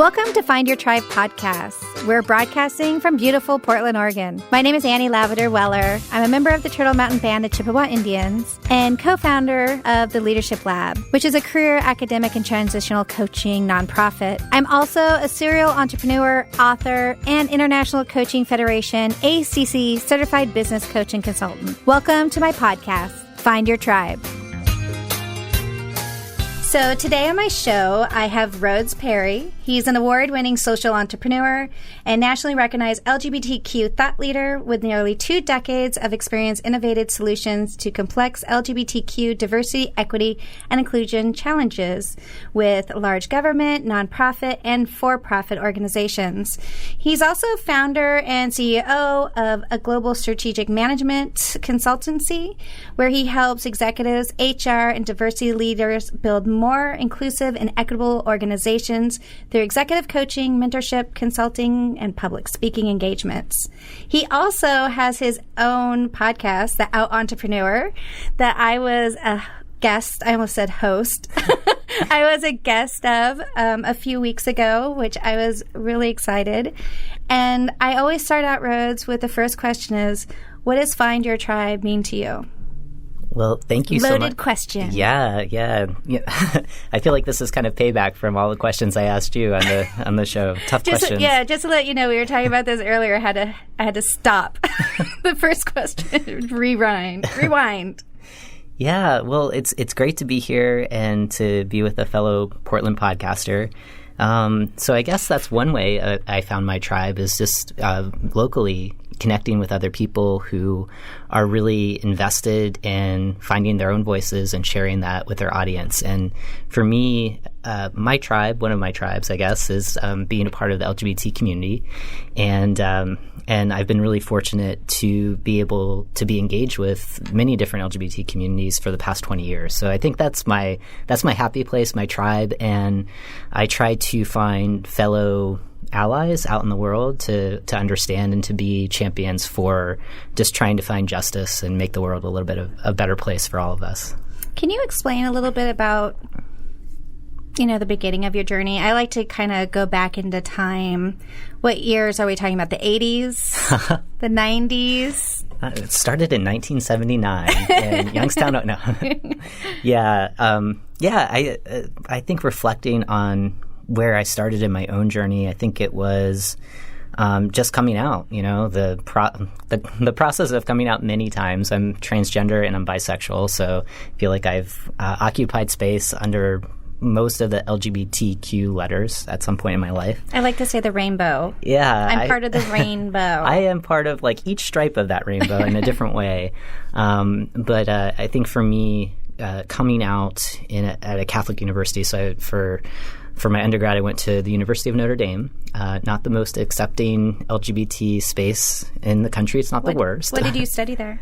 Welcome to Find Your Tribe podcast. We're broadcasting from beautiful Portland, Oregon. My name is Annie Lavender Weller. I'm a member of the Turtle Mountain Band of Chippewa Indians and co-founder of the Leadership Lab, which is a career, academic, and transitional coaching nonprofit. I'm also a serial entrepreneur, author, and International Coaching Federation, ACC certified business coach and consultant. Welcome to my podcast, Find Your Tribe. So today on my show, I have Rhodes Perry. He's an award-winning social entrepreneur and nationally recognized LGBTQ thought leader with nearly 2 decades of experience innovative solutions to complex LGBTQ diversity, equity, and inclusion challenges with large government, nonprofit, and for-profit organizations. He's also founder and CEO of a global strategic management consultancy where he helps executives, HR, and diversity leaders build more inclusive and equitable organizations through executive coaching, mentorship, consulting, and public speaking engagements. He also has his own podcast, The Out Entrepreneur, that I was a guest, I almost said host. I was a guest of a few weeks ago, which I was really excited. And I always start out, Rhodes, with the first question is, what does Find Your Tribe mean to you? Well, thank you so much. Loaded question. Yeah. I feel like this is kind of payback from all the questions I asked you on the show. Tough questions. Yeah, just to let you know, we were talking about this earlier. I had to stop the first question. Rewind. Yeah, well, it's great to be here and to be with a fellow Portland podcaster. So I guess that's one way I found my tribe is just locally connecting with other people who are really invested in finding their own voices and sharing that with their audience. And for me, my tribe, one of my tribes, I guess, is being a part of the LGBT community. And I've been really fortunate to be able to be engaged with many different LGBT communities for the past 20 years. So I think that's my happy place, my tribe. And I try to find fellow allies out in the world to understand and to be champions for just trying to find justice and make the world a little bit of a better place for all of us. Can you explain a little bit about, the beginning of your journey? I like to kind of go back into time. What years are we talking about? The 80s? The 90s? It started in 1979 in Youngstown. No. Yeah. I think reflecting on where I started in my own journey, I think it was just coming out, the process of coming out many times. I'm transgender and I'm bisexual, so I feel like I've occupied space under most of the LGBTQ letters at some point in my life. I like to say the rainbow. Yeah. I'm part of the rainbow. I am part of each stripe of that rainbow in a different way. But I think for me, coming out at a Catholic university, so for my undergrad, I went to the University of Notre Dame, not the most accepting LGBT space in the country. It's not the worst. What did you study there?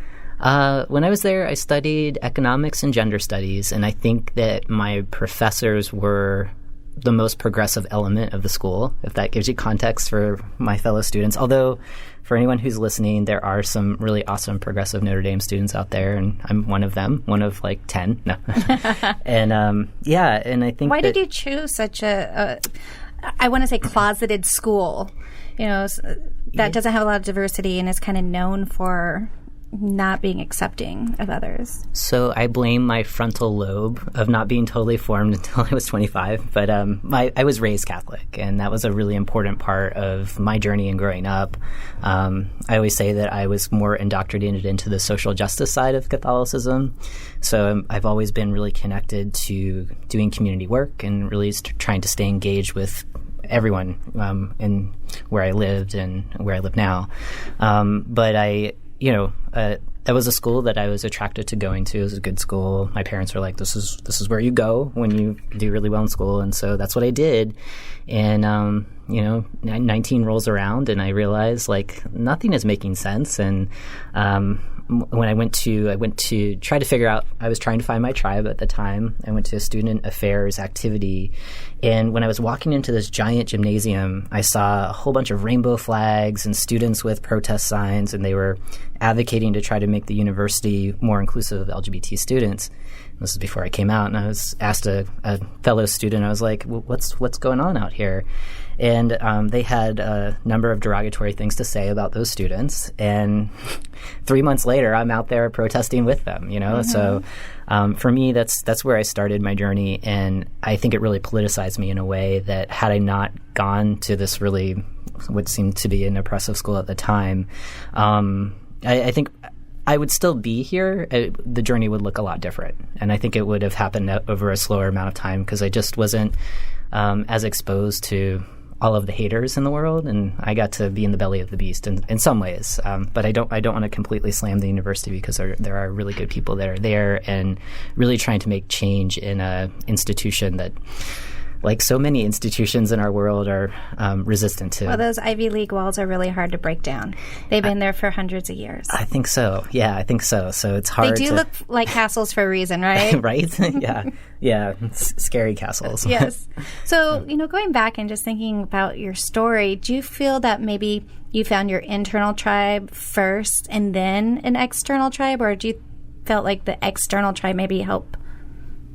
When I was there, I studied economics and gender studies, and I think that my professors were the most progressive element of the school, if that gives you context for my fellow students. Although, for anyone who's listening, there are some really awesome progressive Notre Dame students out there, and I'm one of them, one of 10. No. And and I think Why did you choose such I want to say closeted school, that doesn't have a lot of diversity and is kind of known for not being accepting of others? So I blame my frontal lobe of not being totally formed until I was 25. But I was raised Catholic, and that was a really important part of my journey in growing up. I always say that I was more indoctrinated into the social justice side of Catholicism. So I've always been really connected to doing community work and really trying to stay engaged with everyone in where I lived and where I live now. But that was a school that I was attracted to going to. It was a good school. My parents were like, this is where you go when you do really well in school. And so that's what I did. And, 19 rolls around and I realized nothing is making sense. And when I went to try to figure out, I was trying to find my tribe at the time. I went to a student affairs activity. And when I was walking into this giant gymnasium, I saw a whole bunch of rainbow flags and students with protest signs, and they were advocating to try to make the university more inclusive of LGBT students. This is before I came out, and I was asked a fellow student, I was like, what's going on out here? And they had a number of derogatory things to say about those students. And 3 months later, I'm out there protesting with them, So for me, that's where I started my journey. And I think it really politicized me in a way that had I not gone to this really what seemed to be an oppressive school at the time, I think I would still be here. The journey would look a lot different. And I think it would have happened over a slower amount of time because I just wasn't as exposed to all of the haters in the world, and I got to be in the belly of the beast in some ways. But I don't want to completely slam the university because there are really good people that are there and really trying to make change in an institution that, like so many institutions in our world, are resistant to. Well, those Ivy League walls are really hard to break down. They've been there for hundreds of years. I think so. Yeah, I think so. So it's hard. They do look like castles for a reason, right? Right? Yeah. Scary castles. Yes. So, going back and just thinking about your story, do you feel that maybe you found your internal tribe first and then an external tribe, or do you felt like the external tribe maybe helped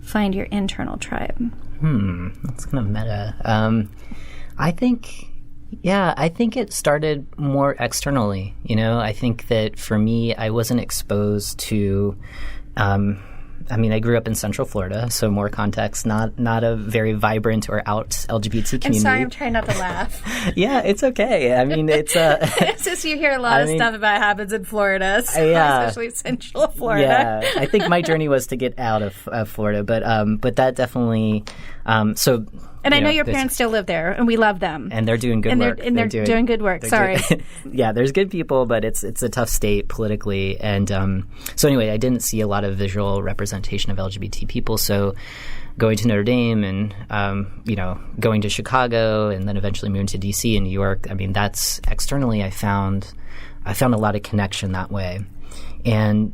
find your internal tribe? That's kind of meta. I think it started more externally. I think that for me, I wasn't exposed to. I grew up in Central Florida, so more context. Not a very vibrant or out LGBT community. I'm sorry, I'm trying not to laugh. Yeah, it's okay. It's it's just you hear a lot of stuff about happens in Florida, especially Central Florida. Yeah, I think my journey was to get out of Florida, but that definitely. And I know your parents still live there, and we love them. And they're doing good work. They're doing good work. Sorry. Yeah, there's good people, but it's a tough state politically. And so anyway, I didn't see a lot of visual representation of LGBT people. So going to Notre Dame and, going to Chicago and then eventually moving to D.C. and New York, that's externally I found a lot of connection that way. And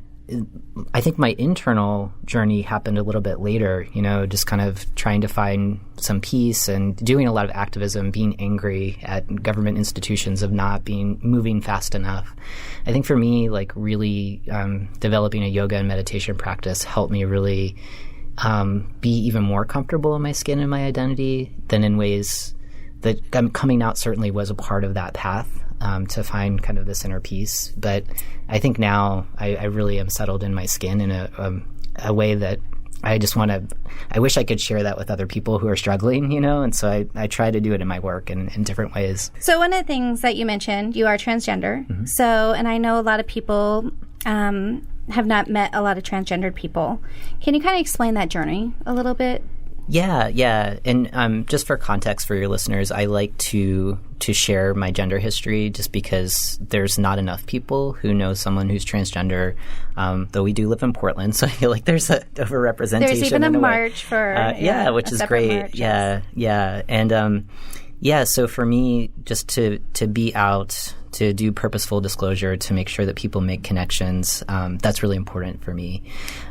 I think my internal journey happened a little bit later, just kind of trying to find some peace and doing a lot of activism, being angry at government institutions of not moving fast enough. I think for me, really developing a yoga and meditation practice helped me really be even more comfortable in my skin and my identity than in ways that coming out certainly was a part of that path. To find kind of this inner peace. But I think now I really am settled in my skin in a way that I wish I could share that with other people who are struggling, and so I try to do it in my work in different ways. So one of the things that you mentioned, you are transgender. Mm-hmm. So, and I know a lot of people have not met a lot of transgendered people. Can you kind of explain that journey a little bit? Yeah. And just for context for your listeners, I like to share my gender history just because there's not enough people who know someone who's transgender, though we do live in Portland, so I feel like there's a overrepresentation. There's even a march for which is great. March, yes. Yeah. And so for me, just to be out, to do purposeful disclosure, to make sure that people make connections, that's really important for me.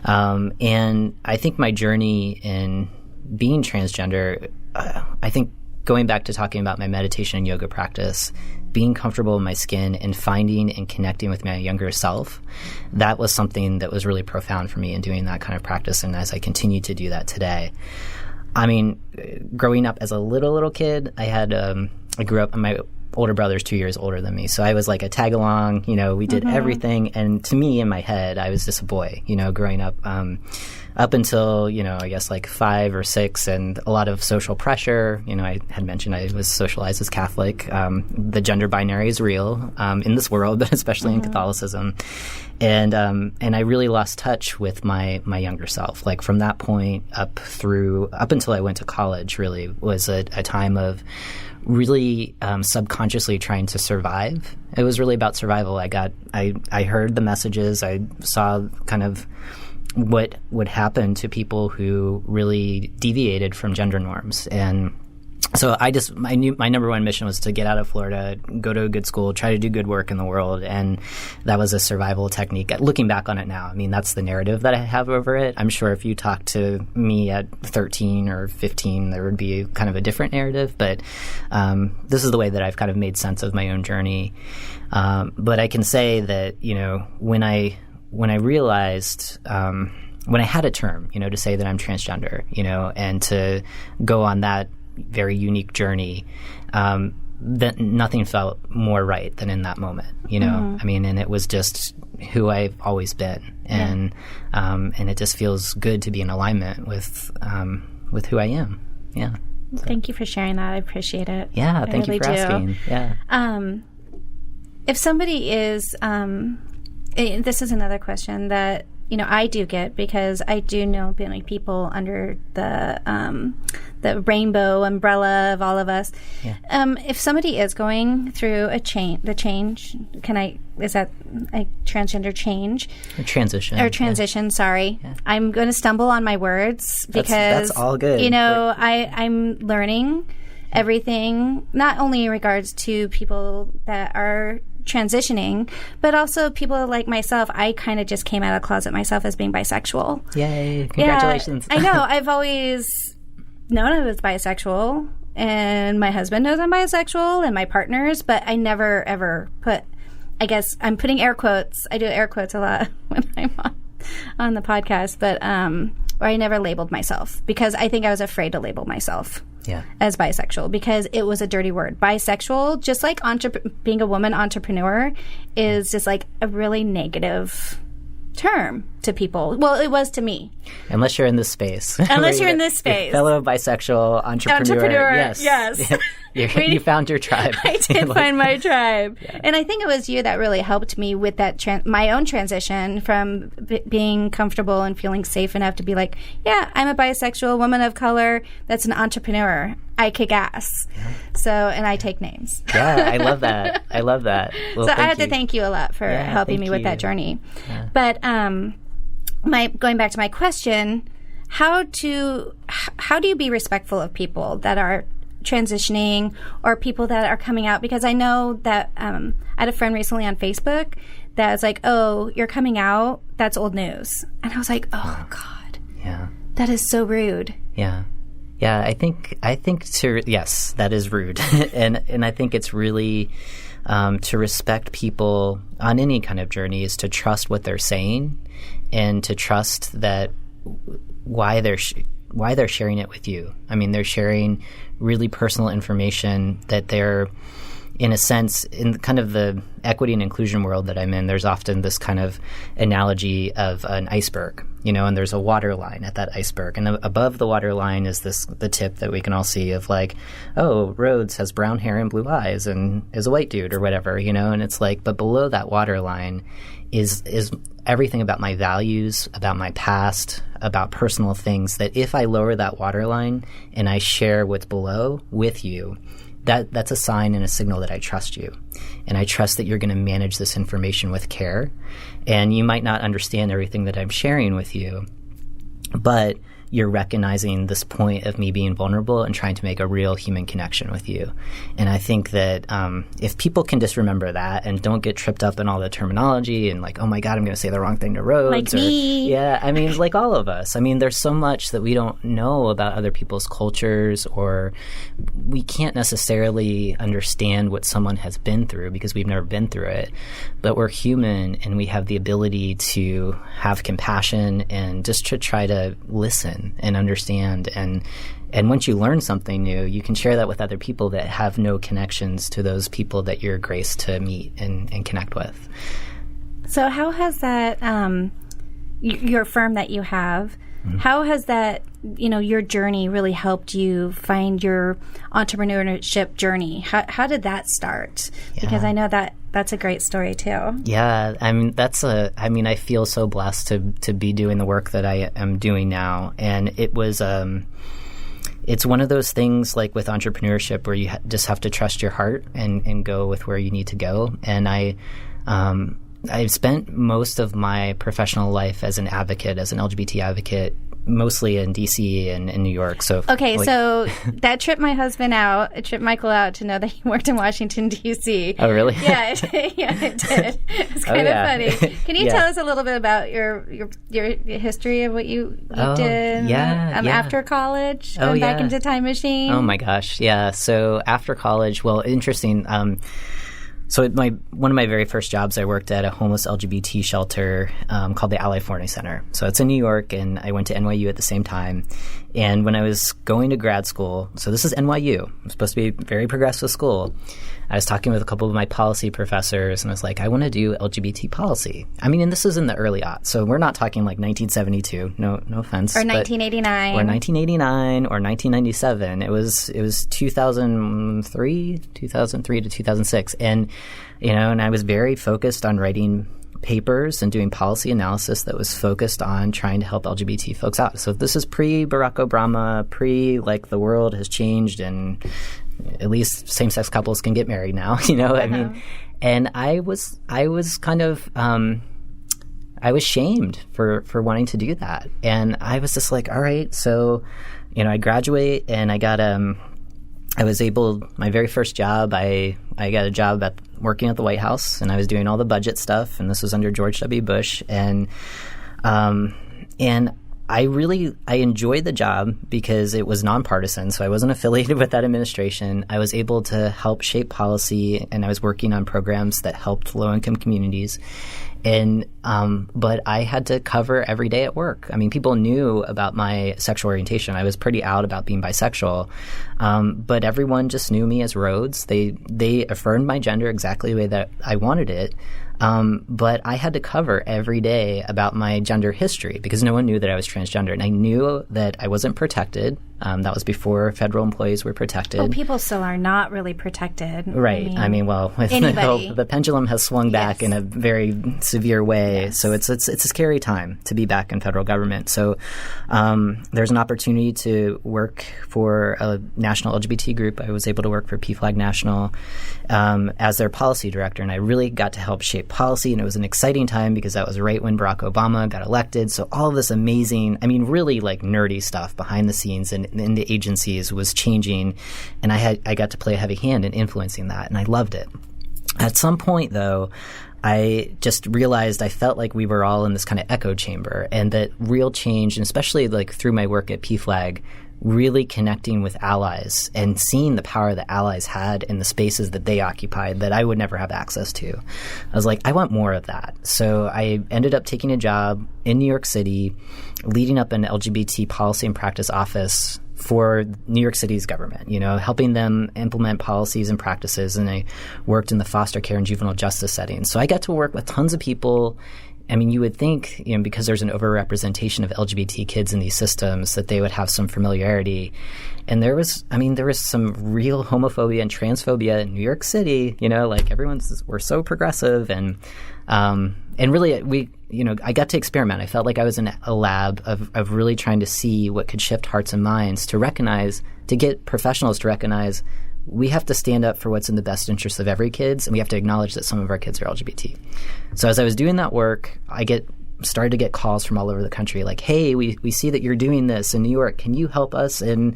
And I think my journey in being transgender, I think going back to talking about my meditation and yoga practice, being comfortable in my skin and finding and connecting with my younger self, that was something that was really profound for me in doing that kind of practice. And as I continue to do that today, growing up as a little kid, I grew up, my older brother's 2 years older than me. So I was like a tag along, we did everything. And to me, in my head, I was just a boy, growing up. Up until, I guess like 5 or 6, and a lot of social pressure. I had mentioned I was socialized as Catholic. The gender binary is real in this world, but especially in Catholicism. And I really lost touch with my younger self. Like from that point up until I went to college, really was a time of really subconsciously trying to survive. It was really about survival. I heard the messages. I saw kind of what would happen to people who really deviated from gender norms. And so I knew my number one mission was to get out of Florida, go to a good school, try to do good work in the world. And that was a survival technique. Looking back on it now, that's the narrative that I have over it. I'm sure if you talk to me at 13 or 15, there would be kind of a different narrative. But this is the way that I've kind of made sense of my own journey. But I can say that, when I realized, when I had a term, to say that I'm transgender, and to go on that very unique journey, that nothing felt more right than in that moment, I mean, and it was just who I've always been. And it just feels good to be in alignment with who I am. Yeah. So. Thank you for sharing that. I appreciate it. Yeah. Thank you for asking. Yeah. If somebody is, this is another question that, I do get, because I do know many people under the rainbow umbrella of all of us. Yeah. If somebody is going through is that a transgender change? Or transition. Or transition, sorry. Yeah. I'm going to stumble on my words because, that's all good. I'm learning everything, not only in regards to people that are transitioning, but also people like myself. I kind of just came out of the closet myself as being bisexual. Yay, congratulations. Yeah, I know. I've always known I was bisexual, and my husband knows I'm bisexual, and my partners, but I never ever put, I guess I'm putting air quotes. I do air quotes a lot when I'm on the podcast, but or I never labeled myself because I think I was afraid to label myself. Yeah. As bisexual, because it was a dirty word. Bisexual, just like being a woman entrepreneur, is just like a really negative term to people. Well, it was to me. Unless you're in this space. Unless you're in this space. Fellow bisexual entrepreneur. Yes. You found your tribe. I did find my tribe. Yeah. And I think it was you that really helped me with that my own transition from being comfortable and feeling safe enough to be like, yeah, I'm a bisexual woman of color that's an entrepreneur. I kick ass. Yeah. So, and I take names. Yeah, I love that. Well, so I have to thank you a lot for helping me with that journey. Yeah. But going back to my question, how do you be respectful of people that are transitioning or people that are coming out? Because I know that I had a friend recently on Facebook that was like, oh, you're coming out, that's old news. And I was like, oh God. Yeah. That is so rude. Yeah. Yeah, I think yes, that is rude. and I think it's really to respect people on any kind of journey is to trust what they're saying and to trust that why they're sharing it with you. I mean, they're sharing really personal information that they're, in a sense, in kind of the equity and inclusion world that I'm in, there's often this kind of analogy of an iceberg, and there's a water line at that iceberg. And above the water line is the tip that we can all see of like, oh, Rhodes has brown hair and blue eyes and is a white dude or whatever, and it's like, but below that water line is everything about my values, about my past, about personal things that if I lower that water line and I share what's below with you, that's a sign and a signal that I trust you. And I trust that you're going to manage this information with care. And you might not understand everything that I'm sharing with you, but you're recognizing this point of me being vulnerable and trying to make a real human connection with you. And I think that if people can just remember that and don't get tripped up in all the terminology and like, oh my God, I'm going to say the wrong thing to Rhodes. Like me. Yeah, I mean, like all of us. I mean, there's so much that we don't know about other people's cultures, or we can't necessarily understand what someone has been through because we've never been through it. But we're human and we have the ability to have compassion and just to try to listen and understand, and once you learn something new, you can share that with other people that have no connections to those people that you're graced to meet and connect with. So how has that your firm that you have, how has that, your journey really helped you find your entrepreneurship journey? How did that start? Yeah. Because I know that's a great story too. Yeah, I mean, I feel so blessed to be doing the work that I am doing now. And it was, it's one of those things like with entrepreneurship where you just have to trust your heart and go with where you need to go. And I've spent most of my professional life as an advocate, as an LGBT advocate, mostly in D.C. and in New York. So so that tripped my husband out. It tripped Michael out to know that he worked in Washington, D.C. Oh, really? Yeah, it did. It's kind of funny. Can you tell us a little bit about your history of what you did after college, going back into Time Machine? Oh, my gosh. Yeah. So after college, well, interesting. So one of my very first jobs, I worked at a homeless LGBT shelter called the Ally Forney Center. So it's in New York, and I went to NYU at the same time. And when I was going to grad school, so this is NYU, it's supposed to be a very progressive school, I was talking with a couple of my policy professors, and I was like, I want to do LGBT policy. I mean, and this is in the early aughts, so we're not talking like 1972, no offense. Or 1989. Or 1989 or 1997. It was 2003 to 2006. And, and I was very focused on writing papers and doing policy analysis that was focused on trying to help LGBT folks out. So this is pre-Barack Obama, like the world has changed and at least same-sex couples can get married now, I mean, and I was kind of, I was shamed for wanting to do that. And I was just like, all right, so, I graduate and I got, I was able, my very first job, I got a job working at the White House, and I was doing all the budget stuff, and this was under George W. Bush, and I enjoyed the job because it was nonpartisan, so I wasn't affiliated with that administration. I was able to help shape policy, and I was working on programs that helped low-income communities. And but I had to cover every day at work. I mean, people knew about my sexual orientation. I was pretty out about being bisexual, but everyone just knew me as Rhodes. They affirmed my gender exactly the way that I wanted it. But I had to cover every day about my gender history because no one knew that I was transgender. And I knew that I wasn't protected. That was before federal employees were protected. Well, people still are not really protected. Right. The pendulum has swung back in a very severe way. Yes. So it's a scary time to be back in federal government. So there's an opportunity to work for a national LGBT group. I was able to work for PFLAG National as their policy director. And I really got to help shape policy. And it was an exciting time because that was right when Barack Obama got elected. So all of this amazing, really like nerdy stuff behind the scenes and in the agencies was changing, and I got to play a heavy hand in influencing that, and I loved it. At some point, though, I just realized I felt like we were all in this kind of echo chamber, and that real change, and especially like through my work at PFLAG, really connecting with allies and seeing the power that allies had in the spaces that they occupied that I would never have access to. I was like, I want more of that. So I ended up taking a job in New York City, leading up an LGBT policy and practice office for New York City's government, helping them implement policies and practices. And I worked in the foster care and juvenile justice settings. So I got to work with tons of people. You would think, because there's an overrepresentation of LGBT kids in these systems, that they would have some familiarity. And there was some real homophobia and transphobia in New York City. We're so progressive, and really I got to experiment. I felt like I was in a lab of really trying to see what could shift hearts and minds to get professionals to recognize we have to stand up for what's in the best interest of every kids, and we have to acknowledge that some of our kids are LGBT. So as I was doing that work, I started to get calls from all over the country like, hey, we see that you're doing this in New York. Can you help us? And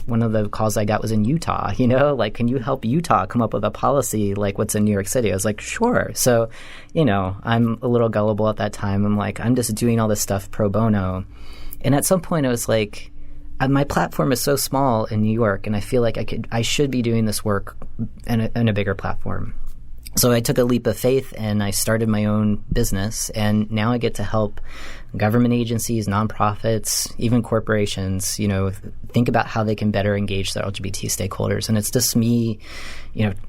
one of the calls I got was in Utah, can you help Utah come up with a policy like what's in New York City? I was like, sure. So, I'm a little gullible at that time. I'm like, I'm just doing all this stuff pro bono. And at some point I was like, my platform is so small in New York, and I feel like I should be doing this work in a bigger platform. So I took a leap of faith and I started my own business, and now I get to help government agencies, nonprofits, even corporations, think about how they can better engage their LGBT stakeholders. And it's just me,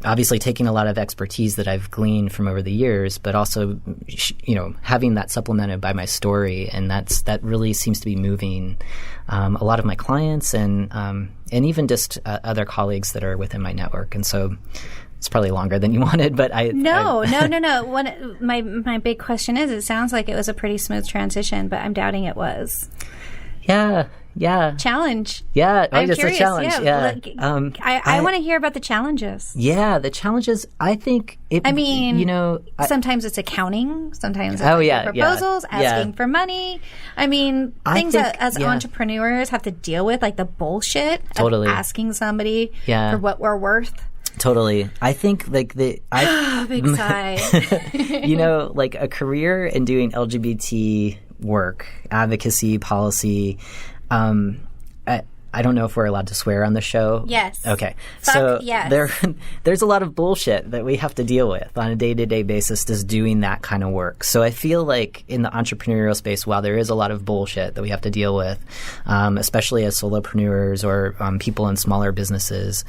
obviously taking a lot of expertise that I've gleaned from over the years, but also, having that supplemented by my story. And that really seems to be moving a lot of my clients and even just other colleagues that are within my network. And so it's probably longer than you wanted, but No. My big question is, it sounds like it was a pretty smooth transition, but I'm doubting it was. Yeah. Challenge. Yeah. I'm just curious. a challenge. Yeah. I want to hear about the challenges. Yeah. The challenges, I think sometimes it's accounting. Sometimes it's proposals, asking for money. Things that as entrepreneurs have to deal with, like the bullshit of asking somebody for what we're worth. Totally. I think big sigh. Like a career in doing LGBT work, advocacy, policy, I don't know if we're allowed to swear on the show. Yes. Okay. Fuck so yes. there's a lot of bullshit that we have to deal with on a day-to-day basis just doing that kind of work. So I feel like in the entrepreneurial space, while there is a lot of bullshit that we have to deal with, especially as solopreneurs or people in smaller businesses,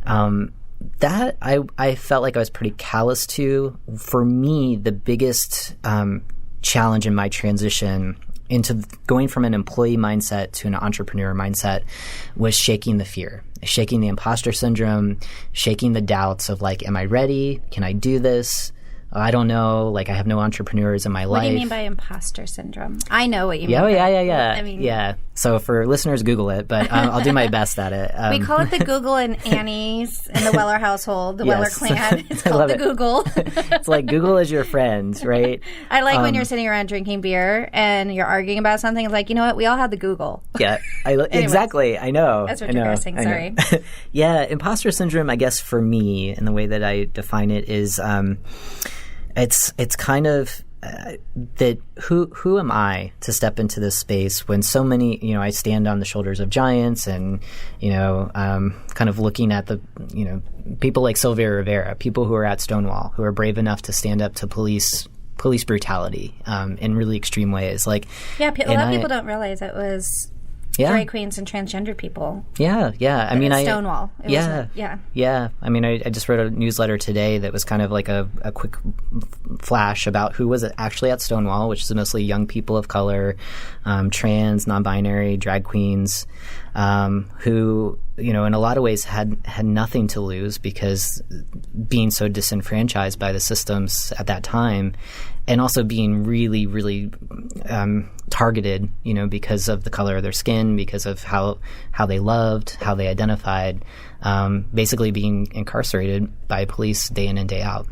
that I felt like I was pretty callous to. For me, the biggest challenge in my transition into going from an employee mindset to an entrepreneur mindset was shaking the fear, shaking the imposter syndrome, shaking the doubts of like, am I ready? Can I do this? I don't know. Like, I have no entrepreneurs in my life. What do you mean by imposter syndrem? I know what you mean. Yeah. I mean, yeah. So for listeners, Google it, but I'll do my best at it. We call it the Google and Annie's in the Weller household, the Weller clan. It's called the Google. It's like Google is your friend, right? I like when you're sitting around drinking beer and you're arguing about something. It's like, you know what? We all have the Google. Yeah, exactly. I know. That's regressing. Sorry. Yeah, imposter syndrome, I guess, for me, and the way that I define it is it's kind of that who am I to step into this space when so many, I stand on the shoulders of giants and, kind of looking at the, people like Sylvia Rivera, people who are at Stonewall, who are brave enough to stand up to police brutality in really extreme ways. Like, yeah, a lot of people don't realize it was drag queens and transgender people. Yeah. I mean, Stonewall. Yeah. I mean, I just wrote a newsletter today that was kind of like a quick flash about who was actually at Stonewall, which is mostly young people of color, trans, non-binary, drag queens, who, in a lot of ways had nothing to lose because being so disenfranchised by the systems at that time, and also being really, really targeted, because of the color of their skin, because of how they loved, how they identified, basically being incarcerated by police day in and day out.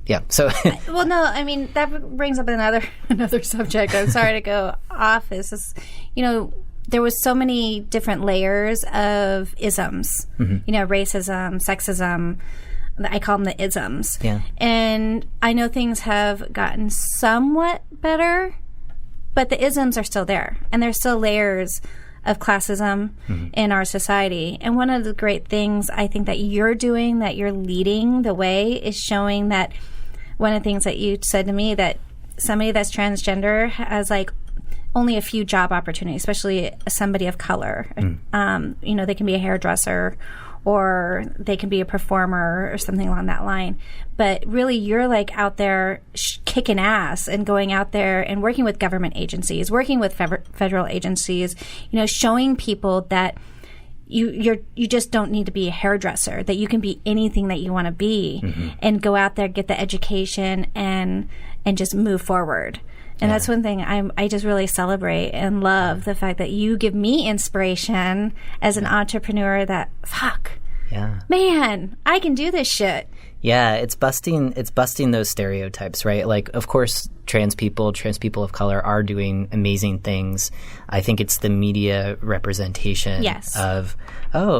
Yeah. So. Well, no, I mean, that brings up another subject. I'm sorry to go off. Is this, there was so many different layers of isms. Mm-hmm. Racism, sexism. I call them the isms. Yeah. And I know things have gotten somewhat better, but the isms are still there. And there's still layers of classism in our society. And one of the great things I think that you're doing, that you're leading the way, is showing that one of the things that you said to me, that somebody that's transgender has like only a few job opportunities, especially somebody of color. They can be a hairdresser, or they can be a performer or something along that line. But really, you're like out there kicking ass and going out there and working with government agencies, working with federal agencies, showing people that you just don't need to be a hairdresser, that you can be anything that you want to be, and go out there, get the education, and just move forward. And that's one thing I just really celebrate and love, the fact that you give me inspiration as an entrepreneur that, man, I can do this shit. Yeah, it's busting those stereotypes, right? Like, of course, trans people of color are doing amazing things. I think it's the media representation of,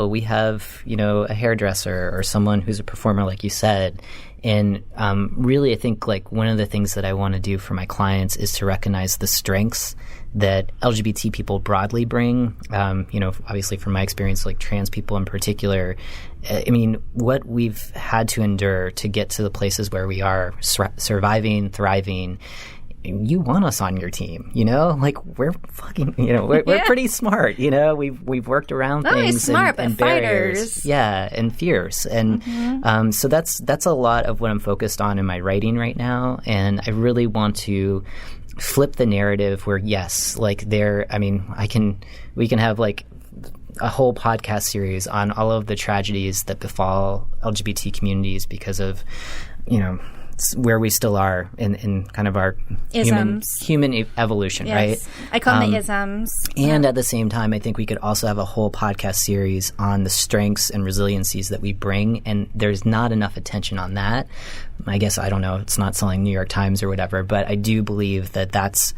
we have, a hairdresser or someone who's a performer, like you said. And really, I think like one of the things that I want to do for my clients is to recognize the strengths that LGBT people broadly bring. Obviously from my experience, like trans people in particular, I mean, what we've had to endure to get to the places where we are, surviving, thriving. You want us on your team, like we're fucking, we're pretty smart, we've worked around things smart, and but barriers. Fighters. Yeah, and fierce. And so that's a lot of what I'm focused on in my writing right now. And I really want to flip the narrative where, yes, like we can have like a whole podcast series on all of the tragedies that befall LGBT communities because of, where we still are in kind of our human evolution, right? I call them the isms. And at the same time, I think we could also have a whole podcast series on the strengths and resiliencies that we bring, and there's not enough attention on that. I guess, I don't know, it's not selling New York Times or whatever, but I do believe that that's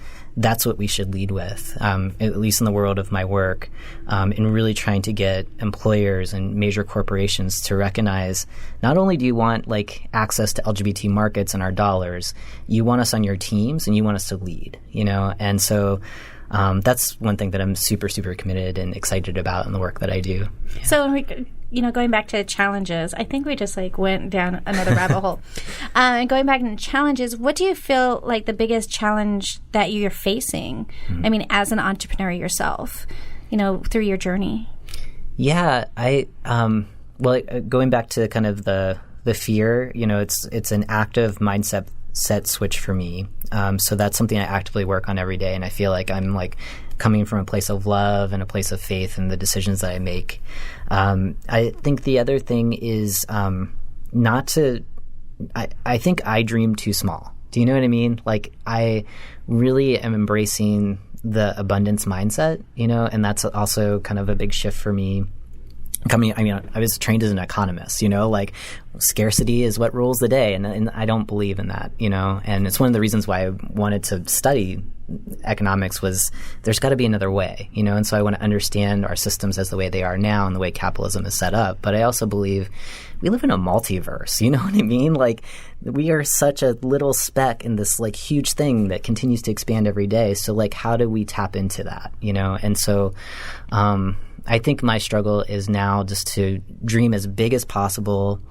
what we should lead with, at least in the world of my work, in really trying to get employers and major corporations to recognize not only do you want like access to LGBT markets and our dollars, you want us on your teams and you want us to lead, And so that's one thing that I'm super, super committed and excited about in the work that I do. Yeah. So, going back to challenges, I think we just went down another rabbit hole. And going back to challenges, what do you feel like the biggest challenge that you're facing? I mean, as an entrepreneur yourself, through your journey. Yeah, going back to kind of the fear, it's an active mindset switch for me. So that's something I actively work on every day, and I feel like I'm coming from a place of love and a place of faith in the decisions that I make. I think the other thing is not to. I think I dream too small. Do you know what I mean? I really am embracing the abundance mindset, and that's also kind of a big shift for me. I was trained as an economist, scarcity is what rules the day. And I don't believe in that, and it's one of the reasons why I wanted to study economics was there's got to be another way, and so I want to understand our systems as the way they are now and the way capitalism is set up. But I also believe we live in a multiverse, you know what I mean? We are such a little speck in this huge thing that continues to expand every day. So how do we tap into that, And so, I think my struggle is now just to dream as big as possible,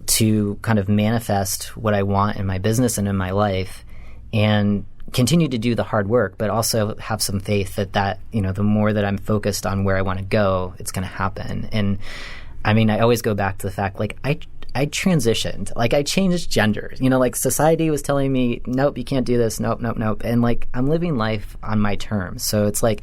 to kind of manifest what I want in my business and in my life, and continue to do the hard work, but also have some faith that the more that I'm focused on where I want to go, it's going to happen. And I always go back to the fact, I transitioned, I changed genders, society was telling me, nope, you can't do this. Nope. And I'm living life on my terms. So it's I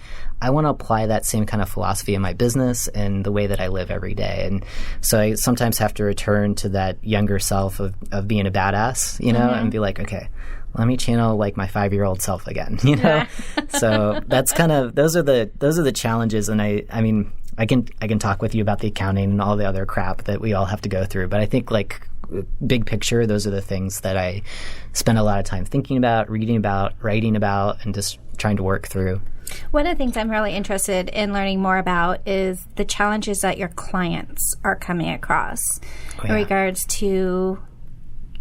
want to apply that same kind of philosophy in my business and the way that I live every day. And so I sometimes have to return to that younger self of being a badass, and be okay, let me channel my 5-year-old self again, Yeah. So that's kind of, those are the challenges. And I can talk with you about the accounting and all the other crap that we all have to go through. But I think big picture, those are the things that I spend a lot of time thinking about, reading about, writing about, and just trying to work through. One of the things I'm really interested in learning more about is the challenges that your clients are coming across in regards to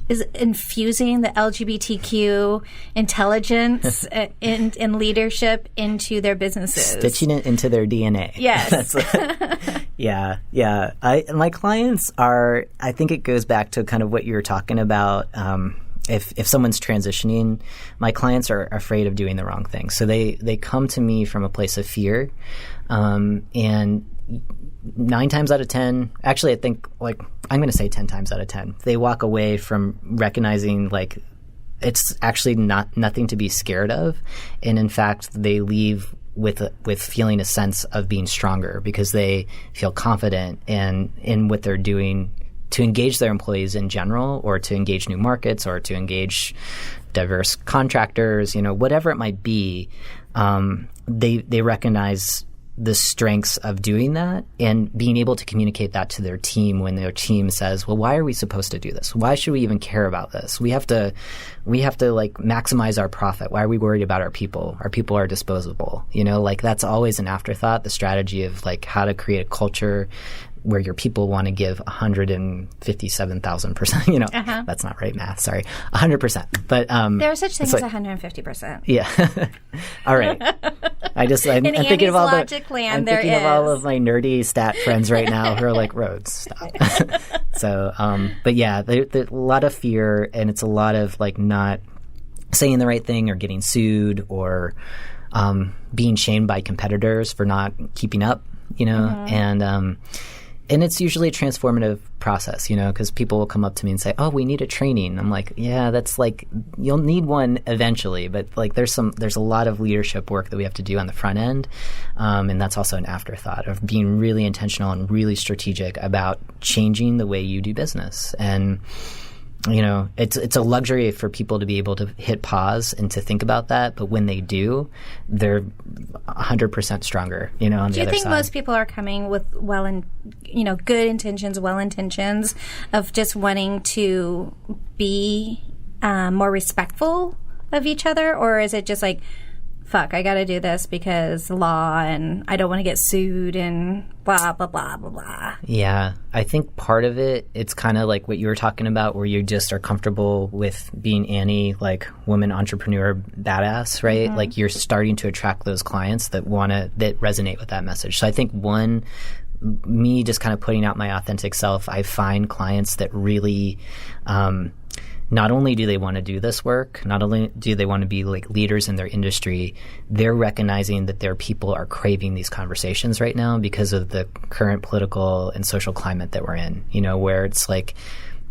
is infusing the LGBTQ intelligence and leadership into their businesses. Stitching it into their DNA. Yes. Yeah. My clients are, I think it goes back to kind of what you were talking about. If someone's transitioning, my clients are afraid of doing the wrong thing. So they come to me from a place of fear. And 9 times out of 10, actually I think I'm going to say 10 times out of 10, they walk away from recognizing it's actually nothing to be scared of. And in fact, they leave with feeling a sense of being stronger because they feel confident in what they're doing to engage their employees in general, or to engage new markets, or to engage diverse contractors, whatever it might be. They recognize the strengths of doing that and being able to communicate that to their team when their team says, well, why are we supposed to do this? Why should we even care about this? We have to maximize our profit. Why are we worried about our people? Our people are disposable. That's always an afterthought, the strategy of how to create a culture where your people want to give 157,000%. That's not right math. Sorry, 100%. But there are such things as 150%. Yeah. All right. I'm thinking of all I'm thinking of all of my nerdy stat friends right now who are Rhodes, stop. So, but yeah, there's a lot of fear, and it's a lot of not saying the right thing or getting sued or being shamed by competitors for not keeping up. And it's usually a transformative process, because people will come up to me and say, oh, we need a training. I'm yeah, that's you'll need one eventually, but there's a lot of leadership work that we have to do on the front end. And that's also an afterthought of being really intentional and really strategic about changing the way you do business. And it's a luxury for people to be able to hit pause and to think about that. But when they do, they're 100% stronger, on the other side. Do you think most people are coming with good intentions, well-intentions of just wanting to be more respectful of each other? Or is it just fuck, I got to do this because law and I don't want to get sued and blah, blah, blah, blah, blah. Yeah. I think part of it, it's kind of like what you were talking about where you just are comfortable with being Annie, like woman entrepreneur badass, right? Mm-hmm. Like you're starting to attract those clients that resonate with that message. So I think me just kind of putting out my authentic self, I find clients that really not only do they want to do this work, not only do they want to be like leaders in their industry, they're recognizing that their people are craving these conversations right now because of the current political and social climate that we're in, where it's like,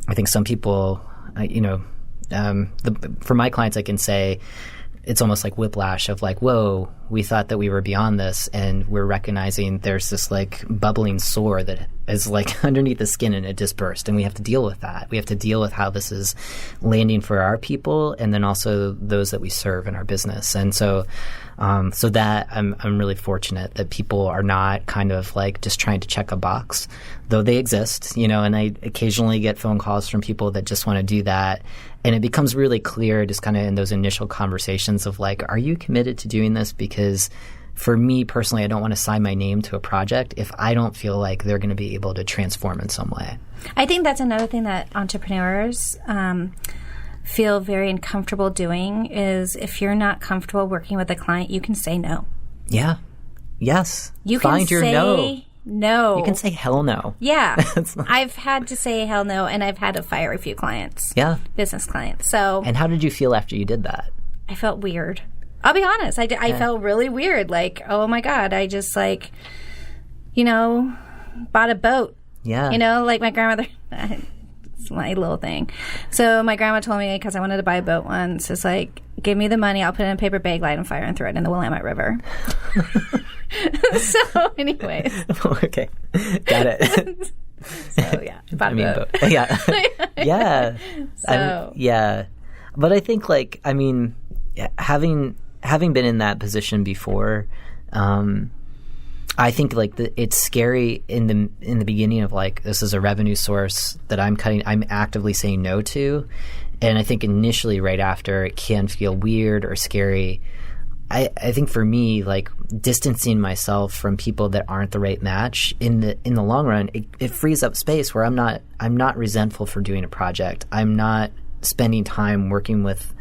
I think some people, for my clients, I can say, it's almost like whiplash of like, whoa, we thought that we were beyond this, and we're recognizing there's this like bubbling sore that is like underneath the skin and it just burst, and we have to deal with that. We have to deal with how this is landing for our people and then also those that we serve in our business. And so that I'm really fortunate that people are not kind of like just trying to check a box, though they exist, and I occasionally get phone calls from people that just want to do that. And it becomes really clear just kind of in those initial conversations of like, are you committed to doing this? Because for me personally, I don't want to sign my name to a project if I don't feel like they're going to be able to transform in some way. I think that's another thing that entrepreneurs feel very uncomfortable doing is if you're not comfortable working with a client, you can say no. Yeah. Yes. You Find can your say no. No. You can say hell no. Yeah. I've had to say hell no, and I've had to fire a few clients. Yeah. Business clients. So. And how did you feel after you did that? I felt weird. I'll be honest. I felt really weird. Like, oh my God, I just like, bought a boat. Yeah. Like my grandmother. It's my little thing. So my grandma told me, because I wanted to buy a boat once, it's like, give me the money, I'll put it in a paper bag, light on fire, and throw it in the Willamette River. So, anyways. Okay. Got it. So, yeah. Bought a boat. Yeah. Yeah. So. Yeah. But I think, like, I mean, having been in that position before, I think like it's scary in the beginning of like, this is a revenue source that I'm actively saying no to. And I think initially right after it can feel weird or scary. I think for me, like distancing myself from people that aren't the right match in the long run, it frees up space where I'm not resentful for doing a project. I'm not spending time working with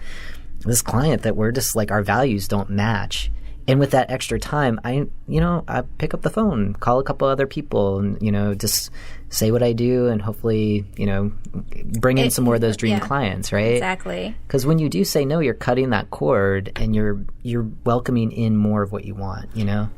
this client that we're just like, our values don't match. And with that extra time, I pick up the phone, call a couple other people, and, just say what I do and hopefully, bring in some more of those dream clients, right? Exactly. Because when you do say no, you're cutting that cord and you're welcoming in more of what you want,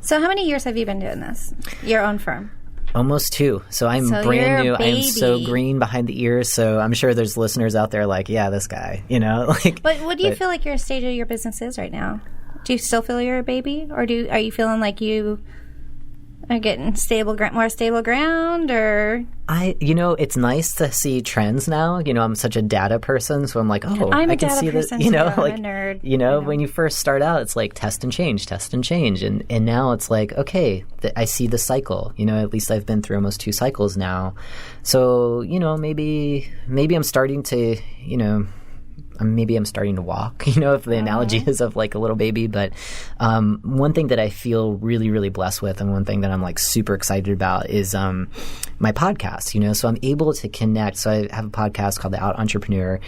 So how many years have you been doing this? Your own firm? Almost 2. So I'm brand new. I am so green behind the ears. So I'm sure there's listeners out there like, yeah, this guy, But what do you feel like your stage of your business is right now? Do you still feel you're a baby, or are you feeling like you are getting more stable ground, or? It's nice to see trends now. I'm such a data person, so I'm like, I can see this. I'm a nerd. When you first start out, it's like test and change, and now it's like, okay, I see the cycle. At least I've been through almost 2 cycles now, so maybe I'm starting to maybe I'm starting to walk, if the analogy is of like a little baby. But one thing that I feel really, really blessed with, and one thing that I'm like super excited about is my podcast, so I'm able to connect. So I have a podcast called The Out Entrepreneur,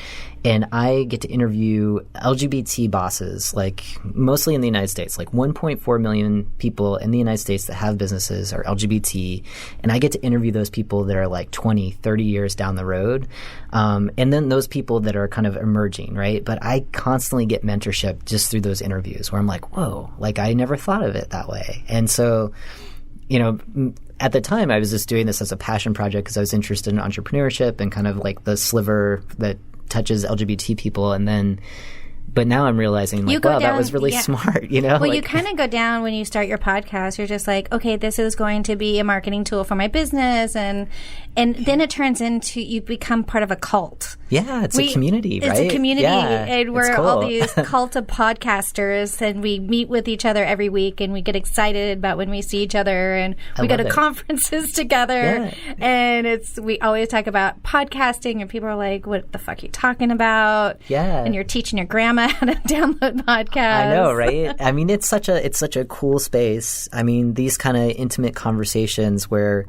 and I get to interview LGBT bosses, like mostly in the United States, like 1.4 million people in the United States that have businesses are LGBT. And I get to interview those people that are like 20, 30 years down the road. And then those people that are kind of emerging, right? But I constantly get mentorship just through those interviews where I'm like, whoa, like I never thought of it that way. And so, at the time I was just doing this as a passion project because I was interested in entrepreneurship and kind of like the sliver that touches LGBT people. But now I'm realizing, like, wow, that was really smart, Well, you kind of go down when you start your podcast. You're just like, okay, this is going to be a marketing tool for my business. And then it turns into, you become part of a cult. Yeah, it's a community, right? It's a community. Yeah, and we're cool. all these cult of podcasters, and we meet with each other every week, and we get excited about when we see each other, and we go to conferences together. Yeah. And we always talk about podcasting, and people are like, what the fuck are you talking about? Yeah. And you're teaching your grandma Diana how to download podcasts. I know, right? I mean, it's such a cool space. I mean, these kind of intimate conversations where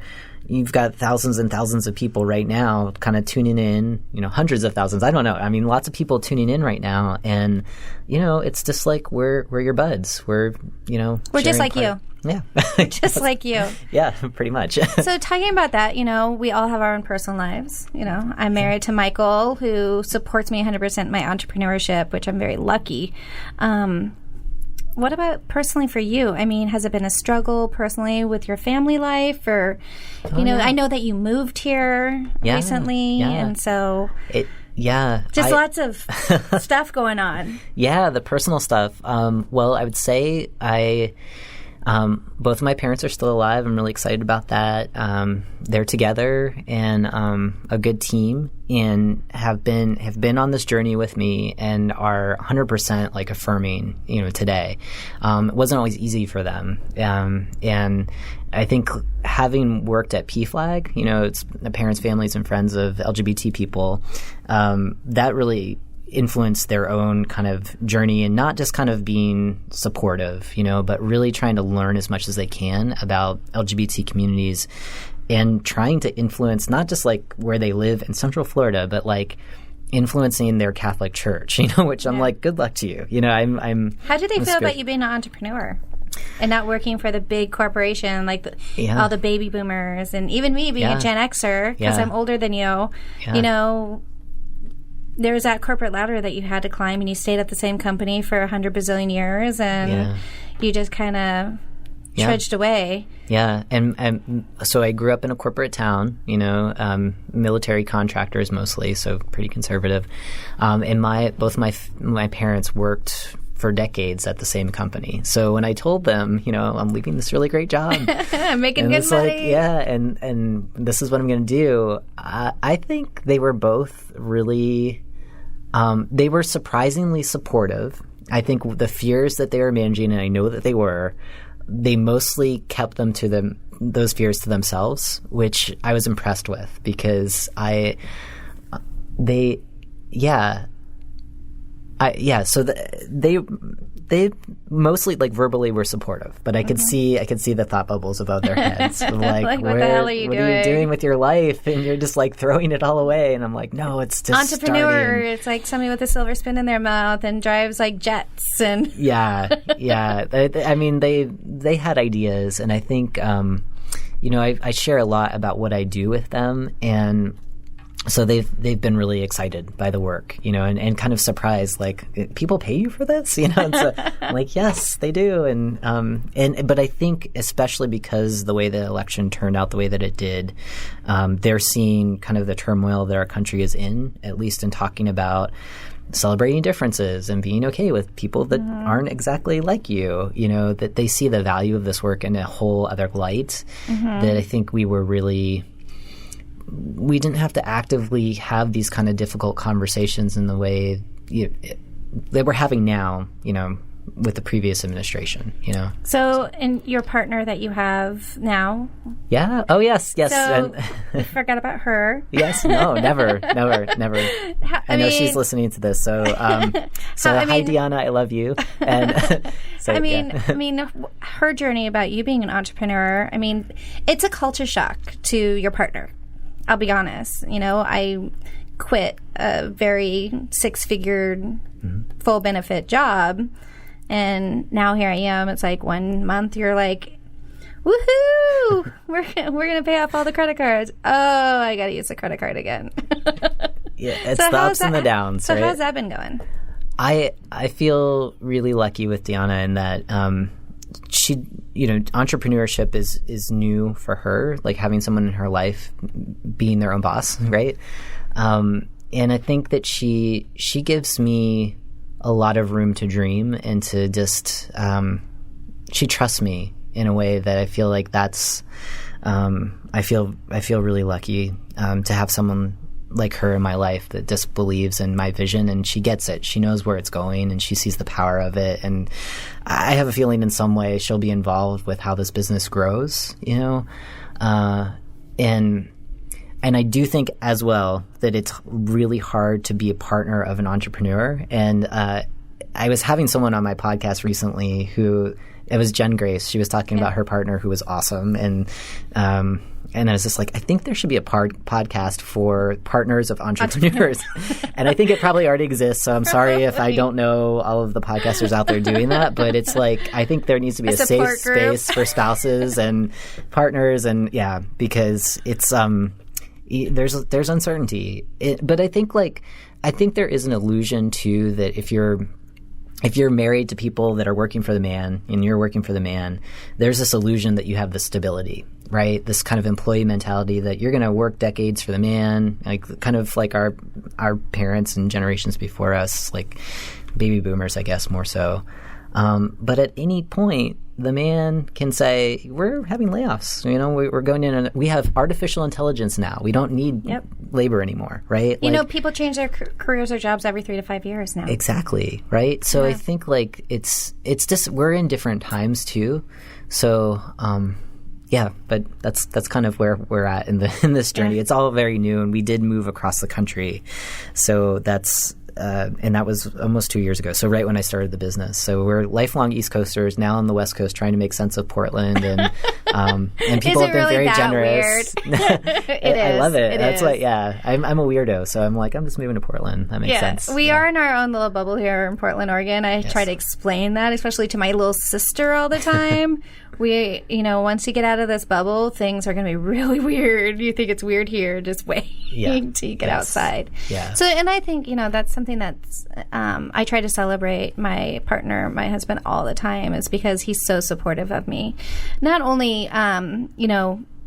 you've got thousands and thousands of people right now kind of tuning in, hundreds of thousands. I don't know. I mean, lots of people tuning in right now. And, it's just like we're your buds. We're just like you. Yeah. Just like you. Yeah, pretty much. So talking about that, we all have our own personal lives. I'm married to Michael, who supports me 100% in my entrepreneurship, which I'm very lucky. What about personally for you? I mean, has it been a struggle personally with your family life? Or, I know that you moved here recently. Yeah. And so... lots of stuff going on. Yeah, the personal stuff. Well, I would say both of my parents are still alive. I'm really excited about that. They're together and a good team, and have been on this journey with me and are 100% like affirming, today. It wasn't always easy for them. And I think having worked at PFLAG, it's the parents, families, and friends of LGBT people, that really influence their own kind of journey, and not just kind of being supportive, but really trying to learn as much as they can about LGBT communities, and trying to influence not just like where they live in Central Florida, but like influencing their Catholic church, which I'm like, good luck to you. I'm How do they feel about you being an entrepreneur and not working for the big corporation, like all the baby boomers, and even me being a Gen Xer, because I'm older than you, there's that corporate ladder that you had to climb, and you stayed at the same company for 100 bazillion years, and you just kind of trudged away. Yeah, and so I grew up in a corporate town, military contractors mostly, so pretty conservative. And both my parents worked for decades at the same company. So when I told them, I'm leaving this really great job, I'm making good money, and this is what I'm going to do, I think they were both really, they were surprisingly supportive. I think the fears that they were managing, and I know that they mostly kept those fears to themselves, which I was impressed with, because so they mostly like verbally were supportive, but I could see the thought bubbles above their heads of like, what the hell are you doing? What are you doing with your life? And you're just like throwing it all away. And I'm like, no, it's just entrepreneur. Starting. It's like somebody with a silver spoon in their mouth and drives like jets and yeah. I mean, they had ideas, and I think I share a lot about what I do with them, and so they've been really excited by the work, and kind of surprised, like, people pay you for this, and so I'm like, yes, they do, but I think especially because the way the election turned out the way that it did, they're seeing kind of the turmoil that our country is in, at least in talking about celebrating differences and being okay with people that aren't exactly like you, that they see the value of this work in a whole other light, that I think we didn't have to actively have these kind of difficult conversations in the way that we're having now, with the previous administration, So, and your partner that you have now? Yeah. Oh, yes. So, I forgot about her. Yes. No, never. I know she's listening to this. So, hi, Deanna. I love you. And so, I mean, her journey about you being an entrepreneur, it's a culture shock to your partner. I'll be honest. I quit a very six-figured, full benefit job, and now here I am. It's like 1 month you're like, woohoo! We're gonna pay off all the credit cards. Oh, I gotta use the credit card again. Yeah, it's the ups and the downs. So right? How's that been going? I feel really lucky with Deanna in that she, entrepreneurship is new for her, like having someone in her life being their own boss, right? And I think that she gives me a lot of room to dream and to just she trusts me in a way that I feel like that's I feel really lucky to have someone like her in my life that just believes in my vision, and she gets it. She knows where it's going, and she sees the power of it. And I have a feeling in some way she'll be involved with how this business grows, and I do think as well that it's really hard to be a partner of an entrepreneur. And I was having someone on my podcast recently who, it was Jen Grace. She was talking about her partner who was awesome. And I was just like, I think there should be a podcast for partners of entrepreneurs. And I think it probably already exists. So I'm sorry if I don't know all of the podcasters out there doing that. But it's like, I think there needs to be a safe space for spouses and partners. And because it's there's uncertainty. But I think there is an illusion too that if you're married to people that are working for the man and you're working for the man, there's this illusion that you have the stability, right? This kind of employee mentality that you're going to work decades for the man, like kind of like our parents and generations before us, like baby boomers, I guess, more so. But at any point, the man can say, we're having layoffs. We're going in and we have artificial intelligence now. We don't need labor anymore, right? People change their careers or jobs every 3 to 5 years now. Exactly, right? So I think it's just we're in different times too. So but that's kind of where we're at in this journey. It's all very new, and we did move across the country. So that's and that was almost 2 years ago. So right when I started the business. So we're lifelong East Coasters now on the West Coast trying to make sense of Portland, and people have been very generous. It is. I love it. That's is. I'm a weirdo, so I'm like, I'm just moving to Portland. That makes sense. We are in our own little bubble here in Portland, Oregon. I try to explain that, especially to my little sister all the time. We, once you get out of this bubble, things are going to be really weird. You think it's weird here, just wait till you get outside. Yeah. So, and I think, that's something that's, I try to celebrate my partner, my husband, all the time, is because he's so supportive of me. Not only,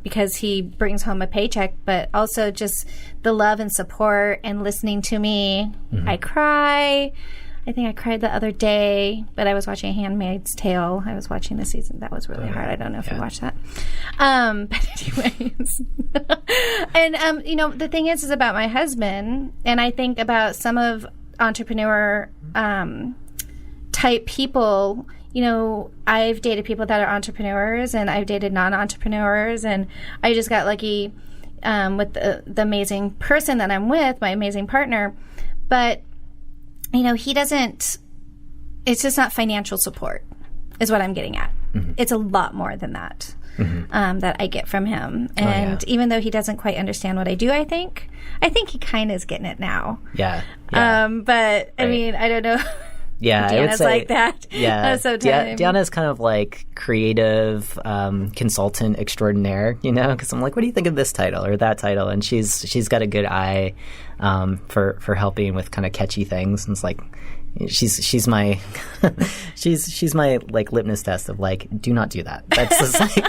because he brings home a paycheck, but also just the love and support and listening to me. Mm-hmm. I cry. I think I cried the other day, but I was watching Handmaid's Tale. I was watching the season. That was really hard. I don't know if you watched that. But anyways. And, the thing is about my husband, and I think about some of entrepreneur type people. I've dated people that are entrepreneurs, and I've dated non-entrepreneurs, and I just got lucky with the amazing person that I'm with, my amazing partner. But he doesn't, it's just not financial support is what I'm getting at. Mm-hmm. It's a lot more than that, that I get from him. And even though he doesn't quite understand what I do, I think he kind of is getting it now. Yeah. But I mean, I don't know. Yeah, Deanna's I would say, like that. Yeah, so Deanna's kind of like creative consultant extraordinaire, because I'm like, what do you think of this title or that title? And she's got a good eye for helping with kind of catchy things. And it's like she's my she's my like litmus test of like, do not do that. That's just like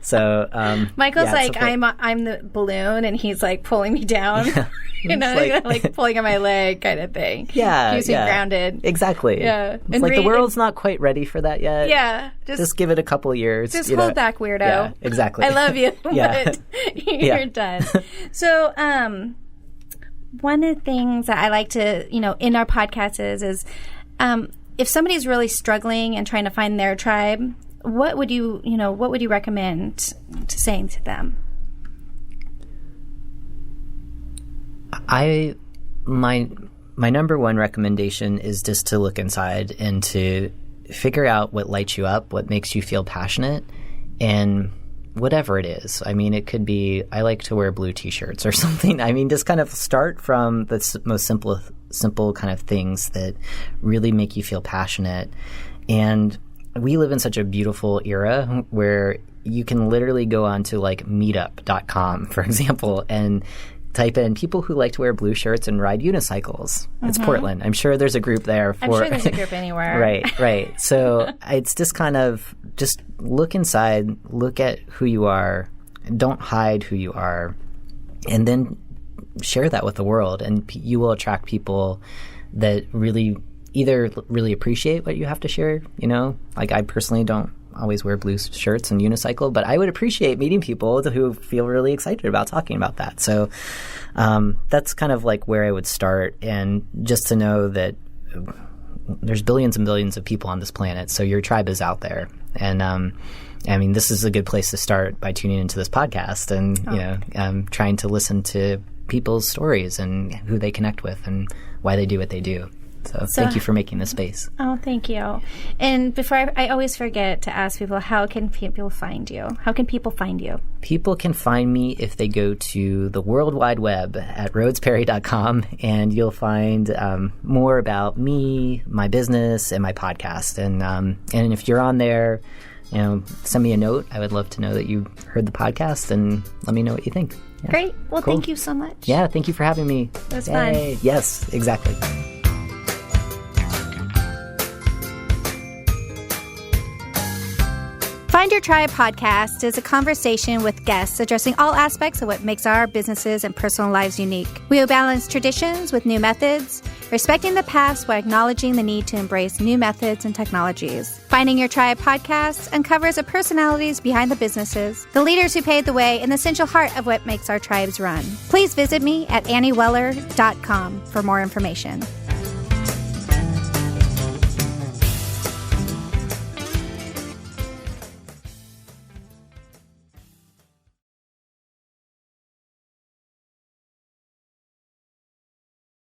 so. Michael's like, I'm the balloon, and he's like pulling me down. Like pulling on my leg kind of thing. Yeah. Keeps me grounded. Exactly. Yeah. It's and like the world's not quite ready for that yet. Yeah. Just give it a couple of years. Just hold back, weirdo. Yeah, exactly. I love you, but you're done. So, one of the things that I like to, in our podcasts is if somebody's really struggling and trying to find their tribe, what would you recommend saying to them? My number one recommendation is just to look inside and to figure out what lights you up, what makes you feel passionate, and whatever it is. I mean, it could be, I like to wear blue t-shirts or something. I mean, just kind of start from the most simple kind of things that really make you feel passionate. And we live in such a beautiful era where you can literally go on to like meetup.com, for example, and type in people who like to wear blue shirts and ride unicycles. It's Portland. I'm sure there's a group there. I'm sure there's a group anywhere. Right. So it's just kind of just look inside, look at who you are, don't hide who you are, and then share that with the world. And you will attract people that really either really appreciate what you have to share. Like I personally don't always wear blue shirts and unicycle, but I would appreciate meeting people who feel really excited about talking about that. So that's kind of like where I would start, and just to know that there's billions and billions of people on this planet, so your tribe is out there. And I mean, this is a good place to start by tuning into this podcast and trying to listen to people's stories and who they connect with and why they do what they do. So thank you for making this space. Oh, thank you. And before I always forget to ask people, how can people find you? How can people find you? People can find me if they go to the World Wide Web at rhodesperry.com, and you'll find more about me, my business, and my podcast. And if you're on there, send me a note. I would love to know that you heard the podcast, and let me know what you think. Yeah. Great. Well, Cool. Thank you so much. Yeah, thank you for having me. It was fun. Yes, exactly. Find Your Tribe podcast is a conversation with guests addressing all aspects of what makes our businesses and personal lives unique. We will balance traditions with new methods, respecting the past while acknowledging the need to embrace new methods and technologies. Finding Your Tribe podcast uncovers the personalities behind the businesses, the leaders who paved the way, and the essential heart of what makes our tribes run. Please visit me at annieweller.com for more information.